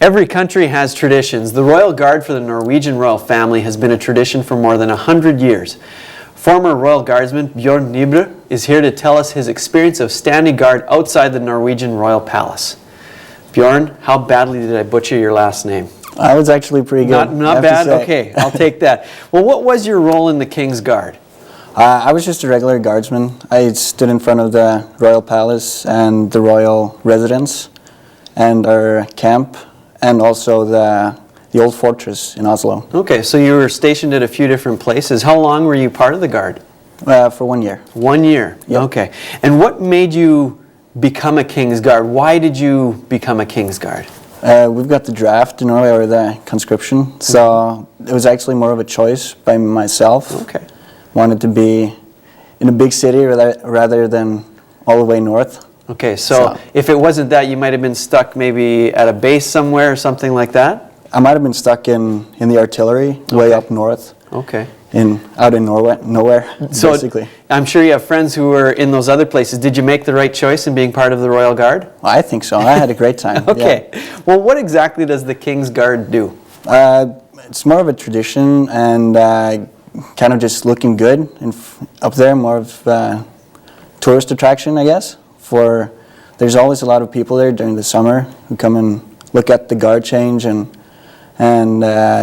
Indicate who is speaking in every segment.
Speaker 1: Every country has traditions. The Royal Guard for the Norwegian royal family has been a tradition for more than 100 years. Former Royal Guardsman Bjørn Nybø is here to tell us his experience of standing guard outside the Norwegian royal palace. Bjørn, how badly did I butcher your last name?
Speaker 2: I was actually pretty good.
Speaker 1: Not bad? Okay, I'll take that. Well, what was your role in the Kingsguard?
Speaker 2: I was just a regular guardsman. I stood in front of the royal palace and the royal residence and our camp and also the old fortress in Oslo.
Speaker 1: Okay, so you were stationed at a few different places. How long were you part of the guard?
Speaker 2: For 1 year.
Speaker 1: 1 year?
Speaker 2: Yep.
Speaker 1: Okay. And what made you become a Kingsguard? Why did you become a Kingsguard?
Speaker 2: We've got the draft in Norway, or the conscription, so it was actually more of a choice by myself.
Speaker 1: Okay.
Speaker 2: Wanted to be in a big city rather than all the way north.
Speaker 1: Okay, so if it wasn't that, you might have been stuck maybe at a base somewhere or something like that?
Speaker 2: I might have been stuck in the artillery, way up north.
Speaker 1: Okay.
Speaker 2: Out in nowhere,
Speaker 1: So
Speaker 2: basically.
Speaker 1: I'm sure you have friends who were in those other places. Did you make the right choice in being part of the Royal Guard?
Speaker 2: I think so. I had a great time.
Speaker 1: Okay. Yeah. Well, what exactly does the Kingsguard do?
Speaker 2: It's more of a tradition and kind of just looking good up there, more of a tourist attraction, I guess. There's always a lot of people there during the summer who come and look at the guard change and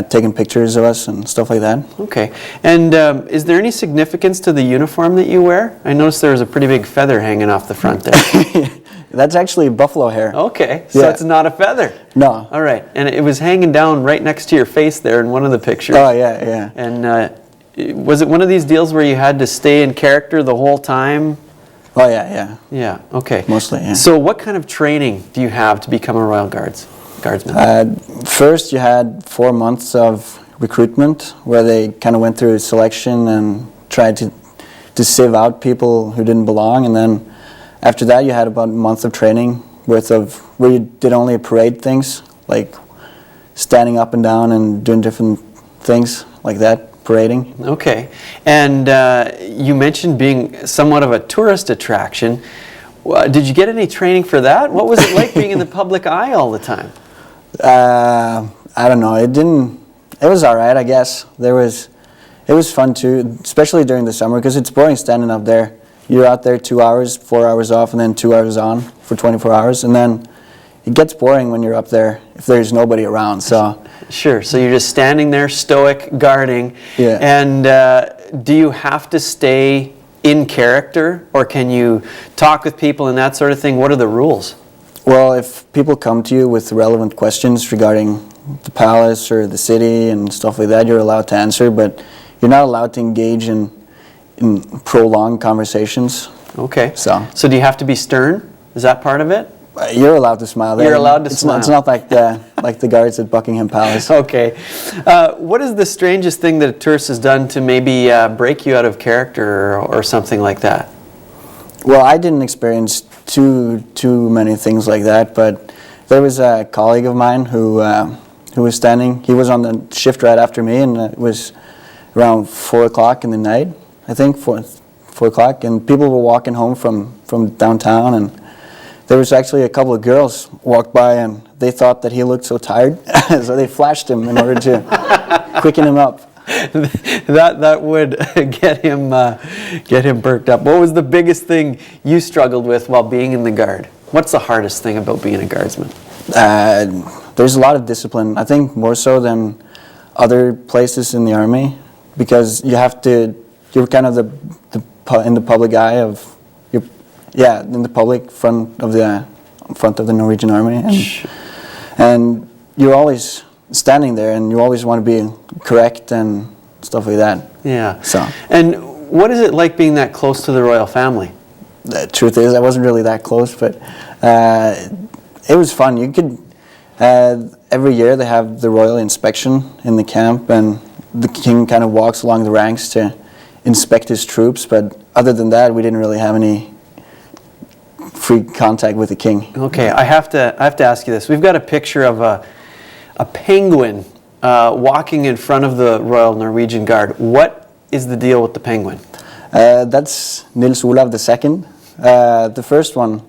Speaker 2: taking pictures of us and stuff like that.
Speaker 1: Okay. And is there any significance to the uniform that you wear? I noticed there was a pretty big feather hanging off the front there.
Speaker 2: That's actually buffalo hair.
Speaker 1: Okay. So
Speaker 2: yeah.
Speaker 1: It's not a feather.
Speaker 2: No.
Speaker 1: All right. And it was hanging down right next to your face there in one of the pictures.
Speaker 2: Oh, yeah, yeah.
Speaker 1: And was it one of these deals where you had to stay in character the whole time?
Speaker 2: Oh, yeah, yeah.
Speaker 1: Yeah, okay.
Speaker 2: Mostly, yeah.
Speaker 1: So what kind of training do you have to become a Royal Guardsman?
Speaker 2: First, you had 4 months of recruitment where they kind of went through selection and tried to sieve out people who didn't belong. And then after that, you had about a month of training where you did only parade things, like standing up and down and doing different things like that. Parading.
Speaker 1: Okay. And you mentioned being somewhat of a tourist attraction. Did you get any training for that? What was it like being in the public eye all the time?
Speaker 2: I don't know. It was all right, I guess. It was fun too, especially during the summer, because it's boring standing up there. You're out there 2 hours, 4 hours off, and then 2 hours on for 24 hours, and then it gets boring when you're up there if there's nobody around. So.
Speaker 1: Sure, so you're just standing there, stoic, guarding.
Speaker 2: Yeah.
Speaker 1: And do you have to stay in character, or can you talk with people and that sort of thing? What are the rules?
Speaker 2: Well, if people come to you with relevant questions regarding the palace or the city and stuff like that, you're allowed to answer, but you're not allowed to engage in prolonged conversations.
Speaker 1: Okay.
Speaker 2: So
Speaker 1: do you have to be stern? Is that part of it?
Speaker 2: You're allowed to smile.
Speaker 1: You're allowed to smile.
Speaker 2: It's not like the guards at Buckingham Palace.
Speaker 1: Okay. What is the strangest thing that a tourist has done to maybe break you out of character or something like that?
Speaker 2: Well, I didn't experience too many things like that, but there was a colleague of mine who was standing. He was on the shift right after me, and it was around 4 o'clock in the night, I think, 4 o'clock, and people were walking home from downtown, and there was actually a couple of girls walked by, and they thought that he looked so tired, so they flashed him in order to quicken him up.
Speaker 1: That would get him perked up. What was the biggest thing you struggled with while being in the guard? What's the hardest thing about being a guardsman?
Speaker 2: There's a lot of discipline. I think more so than other places in the army, because you're kind of in the public eye of. Yeah, in the public front of the Norwegian army, and you're always standing there, and you always want to be correct and stuff like that.
Speaker 1: Yeah.
Speaker 2: So.
Speaker 1: And what is it like being that close to the royal family?
Speaker 2: The truth is, I wasn't really that close, but it was fun. You could every year they have the royal inspection in the camp, and the king kind of walks along the ranks to inspect his troops. But other than that, we didn't really have any free contact with the king.
Speaker 1: Okay, I have to ask you this. We've got a picture of a penguin walking in front of the Royal Norwegian Guard. What is the deal with the penguin?
Speaker 2: That's Nils Olav II. The first one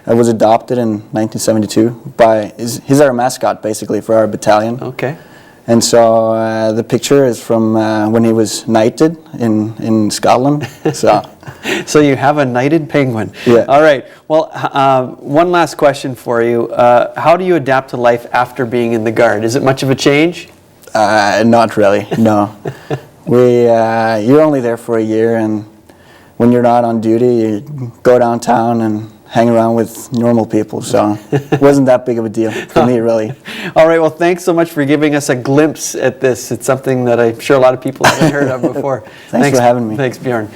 Speaker 2: I was adopted in 1972 by, he's our mascot basically for our battalion.
Speaker 1: Okay.
Speaker 2: And so the picture is from when he was knighted in Scotland. So,
Speaker 1: So you have a knighted penguin.
Speaker 2: Yeah.
Speaker 1: All right. Well, one last question for you. How do you adapt to life after being in the Guard? Is it much of a change?
Speaker 2: not really, no. You're only there for a year, and when you're not on duty, you go downtown and hang around with normal people, so it wasn't that big of a deal for me, really.
Speaker 1: All right, well, thanks so much for giving us a glimpse at this. It's something that I'm sure a lot of people haven't heard of before.
Speaker 2: Thanks for having me.
Speaker 1: Thanks, Bjorn.